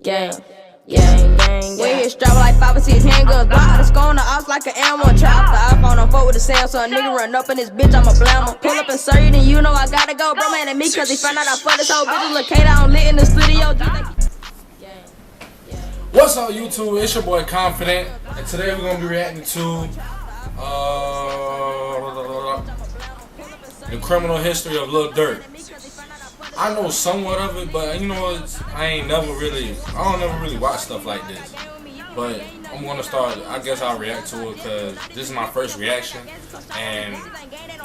Gang. We hit strap like 5 or 6 handguns. Block the skull on the ops like an animal. Trap the iPhone on 4 with the Samsung. Nigga run up in this bitch, I'm a blammer. Pull up and serve and you know I gotta go. Bro man at me cause he found out I fucked this whole bitch. Located on lit in the studio. What's up YouTube? It's your boy Confident. And today we're gonna be reacting to the criminal history of Lil Durk. I know somewhat of it, but you know, I don't never really watch stuff like this. But I'm gonna start, I guess I'll react to it because this is my first reaction. And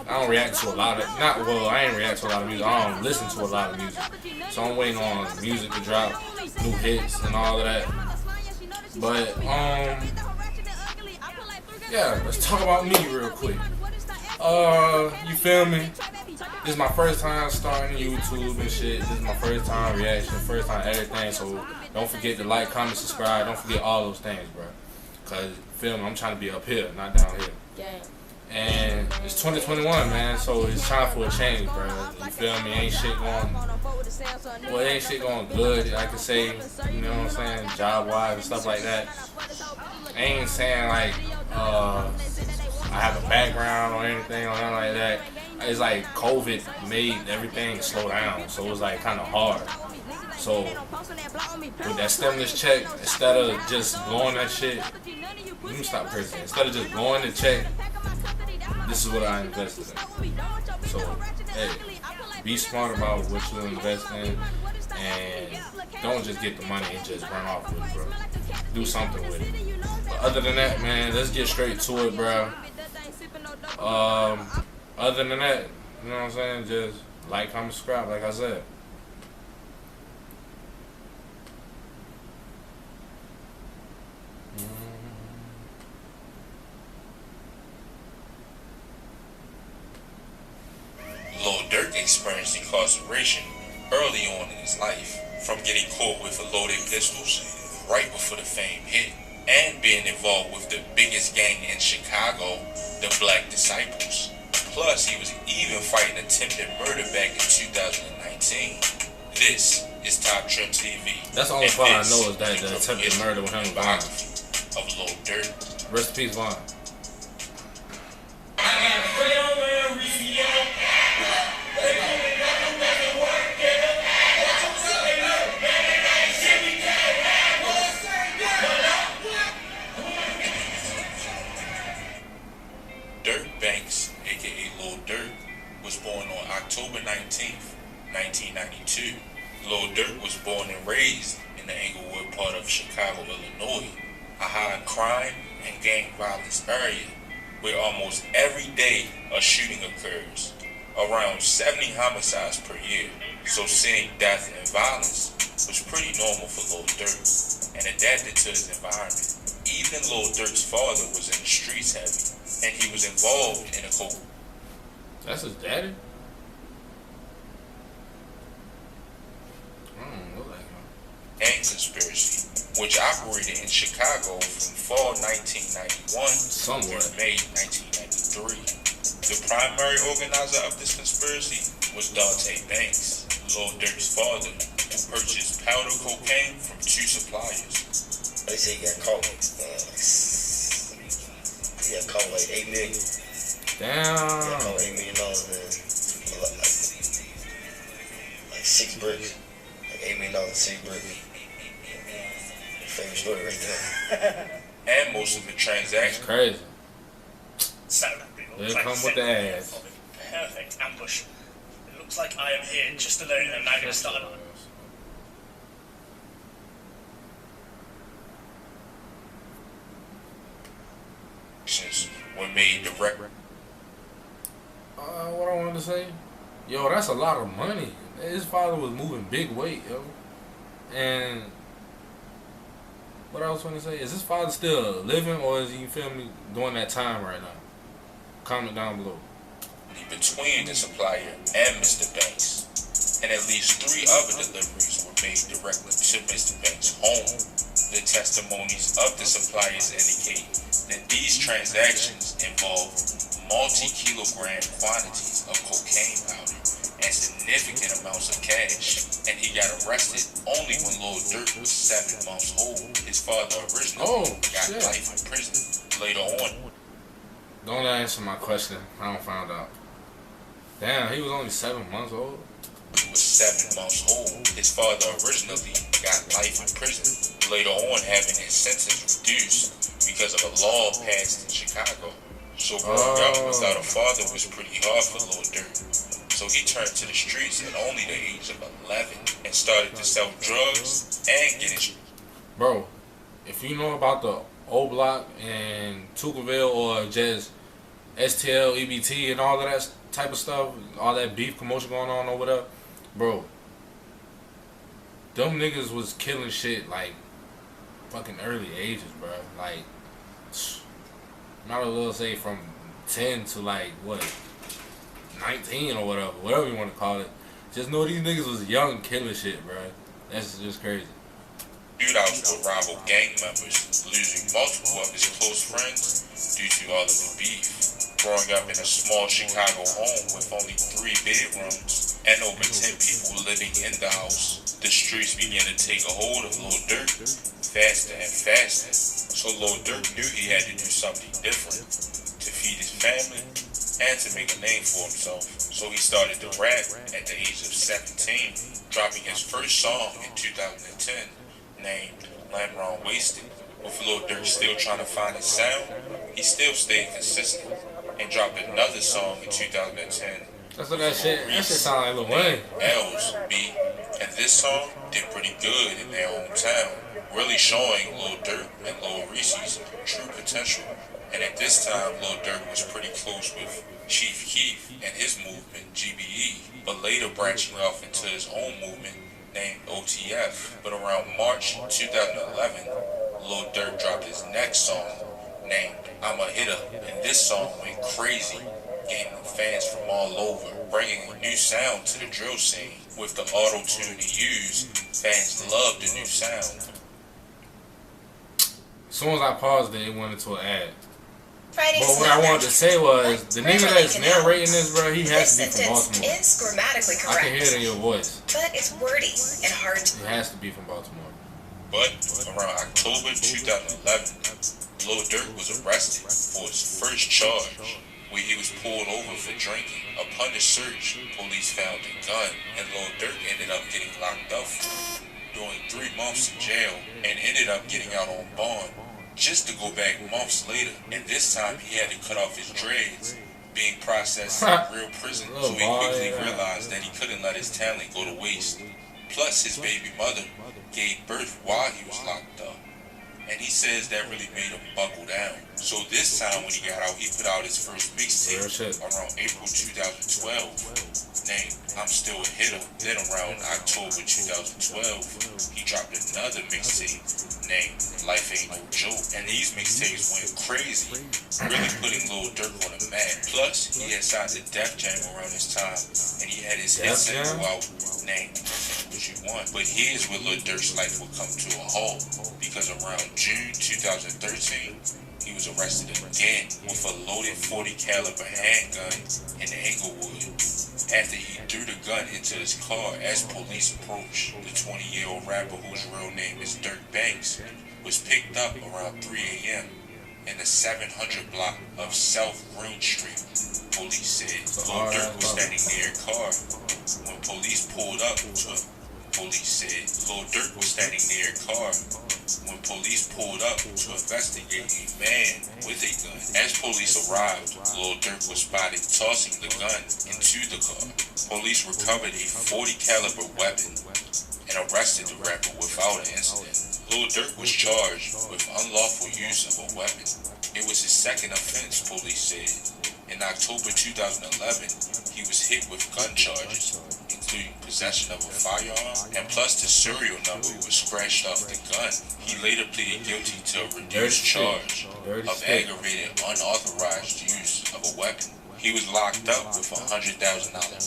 I don't react to a lot of, I ain't react to a lot of music. I don't listen to a lot of music. So I'm waiting on music to drop, new hits and all of that. But, yeah, let's talk about me real quick. You feel me? This is my first time starting YouTube and shit. This is my first time reaction, first time everything. So don't forget to like, comment, subscribe. Don't forget all those things, bro. Cause feel me, I'm trying to be up here, not down here. And it's 2021, man. So it's time for a change, bro. You feel me? Ain't shit going good. I can say, you know what I'm saying, job-wise and stuff like that. I ain't saying like I have a background or anything or nothing like that. It's like COVID made everything slow down, so it was like kind of hard. So with that stimulus check, instead of just blowing that shit, let me stop cursing. Instead of just blowing the check, this is what I invested in. So hey, be smart about what you invest in, and don't just get the money and just run off with it, bro. Do something with it. But other than that, man, let's get straight to it, bro. Other than that, you know what I'm saying? Just like, comment, subscribe, like I said. Lil Durk experienced incarceration early on in his life, from getting caught with loaded pistols right before the fame hit, and being involved with the biggest gang in Chicago, the Black Disciples. Plus, he was even fighting attempted murder back in 2019. This is Top Trim TV. That's the only part I know is that the attempted murder with him and Vaughn. Of Lil Durk. Rest in peace, Vaughn. October 19th, 1992. Lil Durk was born and raised in the Englewood part of Chicago, Illinois, a high crime and gang violence area where almost every day a shooting occurs, around 70 homicides per year. So seeing death and violence was pretty normal for Lil Durk and adapted to his environment. Even Lil Durk's father was in the streets heavy, and he was involved in a That's his daddy? gang conspiracy, which operated in Chicago from fall 1991 through May 1993. The primary organizer of this conspiracy was Dante Banks, Lil Durk's father, who purchased powder cocaine from 2 suppliers. They say he got caught like $8 million. Damn. He got caught $8 million like 6 bricks. Like $8 million, 6 bricks. Famous story right there. And most of the transactions. Crazy. So, they come with the ass. Perfect ambush. It looks like I am here just alone and I'm now going to start. Were made direct. What I wanted to say? Yo, that's a lot of money. His father was moving big weight, yo. And what I was going to say, is his father still living, or is he, you feel me, doing that time right now? Comment down below. Between the supplier and Mr. Banks, and at least 3 other deliveries were made directly to Mr. Banks' home. The testimonies of the suppliers indicate that these transactions involved multi-kilogram quantities of cocaine powder and and significant amounts of cash. And he got arrested only when Lil Durk was 7 months old. His father originally got life in prison later on. Don't answer my question. I don't find out. Damn, he was only 7 months old? He was 7 months old. His father originally got life in prison, later on having his sentence reduced because of a law passed in Chicago. So growing up without a father was pretty hard for Lil Durk. So he turned to the streets at only the age of 11 and started to sell drugs and get his... Bro, if you know about the O Block and Tuckerville or just STL, EBT and all of that type of stuff, all that beef commotion going on over there, bro, them niggas was killing shit like fucking early ages, bro. Like, not a little say from 10 to like what, 19 or whatever you want to call it. Just know these niggas was young killing shit, bro. That's just crazy. Shootouts with rival gang members, losing multiple of his close friends due to all of the beef. Growing up in a small Chicago home with only 3 bedrooms and over 10 people living in the house, the streets began to take a hold of Lil Durk faster and faster. So Lil Durk knew he had to do something different to feed his family and to make a name for himself. So he started to rap at the age of 17, dropping his first song in 2010 named Lamb Round Wasted. With Lil Durk still trying to find his sound, he still stayed consistent and dropped another song in 2010. That's what that shit sound like Lil Wayne. L's B, and this song did pretty good in their hometown, really showing Lil Durk and Lil Reese's true potential. And at this time, Lil Durk was pretty close with Chief Keef and his movement, GBE, but later branching off into his own movement named OTF. But around March 2011, Lil Durk dropped his next song named I'm a Hitter, and this song went crazy, gaining fans from all over, bringing a new sound to the drill scene. With the auto-tune he used, fans loved the new sound. As soon as I paused it went into an ad. Friday But what I wanted to say was, the nigga that's narrating this, bro, he has to be from Baltimore. Is grammatically correct, I can hear it in your voice. but it's wordy and hard to... It has to be from Baltimore. But around October 2011, Lil Durk was arrested for his first charge, where he was pulled over for drinking. Upon the search, police found a gun, and Lil Durk ended up getting locked up for doing 3 months in jail, and ended up getting out on bond, just to go back months later. And this time he had to cut off his dreads, being processed in real prison, so he quickly realized that he couldn't let his talent go to waste. Plus, his baby mother gave birth while he was locked up, and he says that really made him buckle down. So this time when he got out, he put out his first mixtape around April 2012 named I'm Still a Hitter. Then around October 2012, he dropped another mixtape named Life Ain't No Joke, and these mixtapes went crazy, really putting Lil Durk on the map. Plus, he had signed to Def Jam around this time, and he had his hit single out named What You Want. But here's where Lil Durk's life would come to a halt, because around June 2013, he was arrested again with a loaded 40 caliber handgun in Englewood after he threw the gun into his car as police approached. The 20-year-old rapper, whose real name is Durk Banks, was picked up around 3 a.m. in the 700 block of South Green Street. Police said Lil Durk was standing near a car when police pulled up to him. Police said Lil Durk was standing near a car when police pulled up to investigate a man with a gun. As police arrived, Lil Durk was spotted tossing the gun into the car. Police recovered a 40 caliber weapon and arrested the rapper without an incident. Lil Durk was charged with unlawful use of a weapon. It was his second offense, police said. In October 2011, he was hit with gun charges, including possession of a firearm, and plus the serial number was scratched off the gun. He later pleaded guilty to a reduced charge of aggravated unauthorized use of a weapon. He was locked up with a $100,000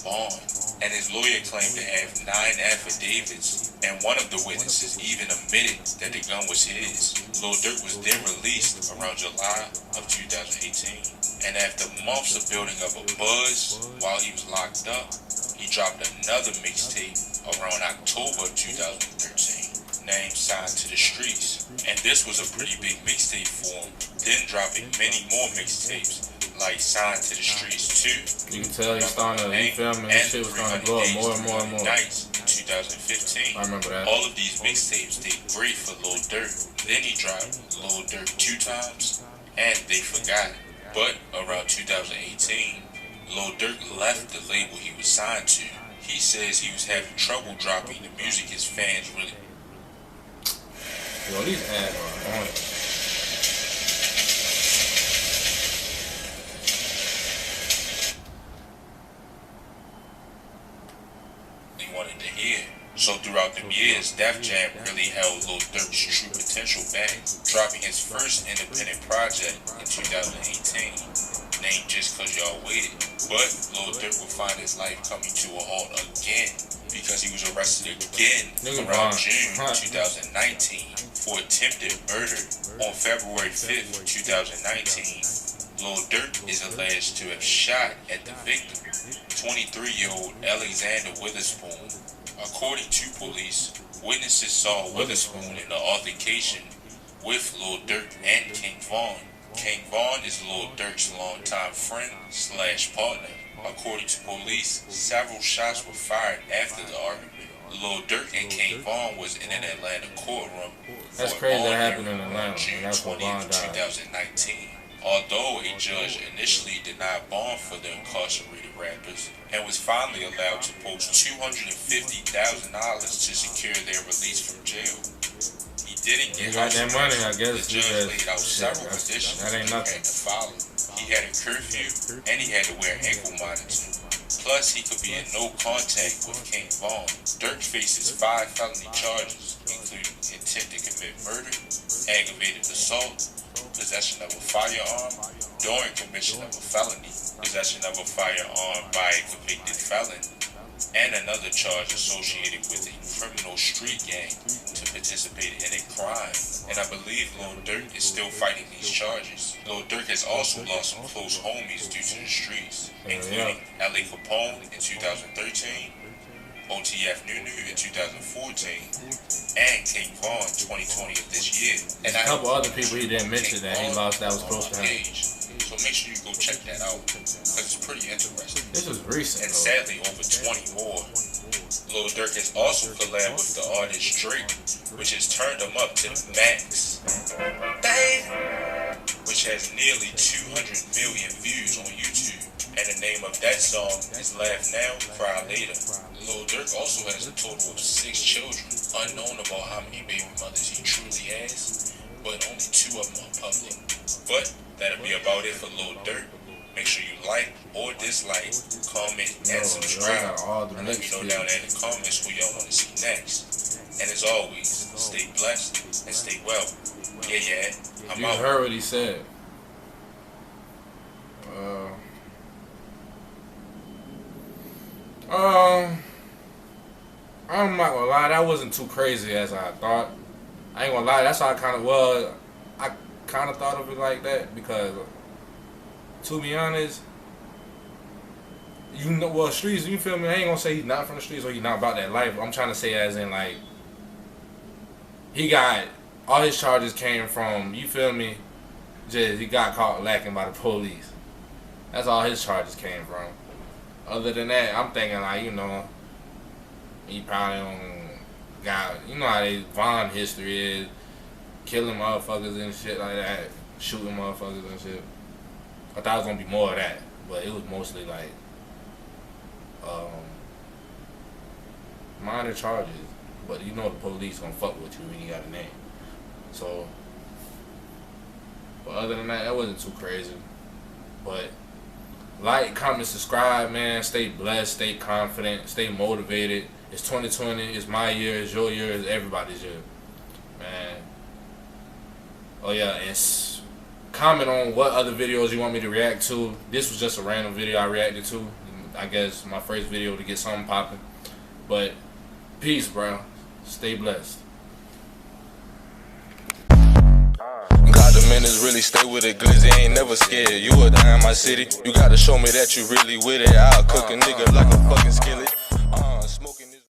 bond, and his lawyer claimed to have 9 affidavits, and one of the witnesses even admitted that the gun was his. Lil Durk was then released around July of 2018, and after months of building up a buzz while he was locked up, he dropped another mixtape around October 2013, named Signed to the Streets. And this was a pretty big mixtape for him, then dropping many more mixtapes, like Signed to the Streets 2. You can tell he's starting to, you feel me, his shit was starting to blow up more and more and more. Nights in 2015. I remember that. All of these mixtapes did great for Lil Durk. Then he dropped Lil Durk 2 times, and They Forgot It. But around 2018, Lil Durk left the label he was signed to. He says he was having trouble dropping the music his fans really. Yo, these ads are on. Wanted to hear. So throughout the years, Def Jam really held Lil Durk's true potential back, dropping his first independent project in 2018, named Just Cause Y'all Waited. But Lil Durk would find his life coming to a halt again because he was arrested again around June 2019 for attempted murder. On February 5th, 2019, Lil Durk is alleged to have shot at the victim, 23-year-old Alexander Witherspoon. According to police, witnesses saw Witherspoon in the altercation with Lil Durk and King Von. King Von is Lil Durk's longtime friend / partner. According to police, several shots were fired after the argument. Lil Durk and King Von was in an Atlanta courtroom. That's crazy that happened in Atlanta. On June That's what 20th, Von died. 2019. Although a judge initially denied bond for the incarcerated rappers and was finally allowed to post $250,000 to secure their release from jail. He didn't get got that money, I guess. The judge laid out several conditions that ain't nothing. he had to follow. He had a curfew and he had to wear ankle monitors. Plus, he could be in no contact with King Von. Durk faces 5 felony charges, including intent to commit murder, aggravated assault, possession of a firearm during commission of a felony, possession of a firearm by a convicted felon, and another charge associated with a criminal street gang to participate in a crime. And I believe Lil Durk is still fighting these charges. Lil Durk has also lost some close homies due to the streets, including L.A. Capone in 2013, OTF Nunu in 2014, and King Von 2020 of this year. And a couple other people he didn't mention that he lost that was close to him. So make sure you go check that out, because it's pretty interesting. This is recent, and sadly, over 20 more. Lil Durk has also collabed with the artist Drake, which has turned him up to the max, which has nearly 200 million views on YouTube. And the name of that song is Laugh Now, Cry Later. Lil Durk also has a total of 6 children, unknown about how many baby mothers he truly has, but only 2 of them are public. But that'll be about it for Lil Durk. Make sure you like or dislike, comment, and subscribe. And let me know down there in the comments who y'all want to see next. And as always, stay blessed and stay well. Yeah, I'm out. You heard what he said. I'm not gonna lie, that wasn't too crazy as I thought. I ain't gonna lie, that's how I kind of thought of it like that, because to be honest, you know, well, streets, you feel me? I ain't gonna say he's not from the streets or he's not about that life. I'm trying to say as in, like, he got, all his charges came from, you feel me, just he got caught lacking by the police. That's all his charges came from. Other than that, I'm thinking, like, you know, he probably don't got, you know how they Von history is, killing motherfuckers and shit like that, shooting motherfuckers and shit. I thought it was gonna be more of that, but it was mostly like minor charges. But you know the police gonna fuck with you when you got a name. So, but other than that, that wasn't too crazy. But like, comment, subscribe, man. Stay blessed, stay confident, stay motivated. It's 2020. It's my year. It's your year. It's everybody's year, man. Oh yeah, and comment on what other videos you want me to react to. This was just a random video I reacted to. I guess my first video to get something popping. But peace, bro. Stay blessed. Got the minutes, really stay with it, glizzy, ain't never scared. You a die in my city, you gotta show me that you really with it. I'll cook a nigga like a fucking skillet. smoking this.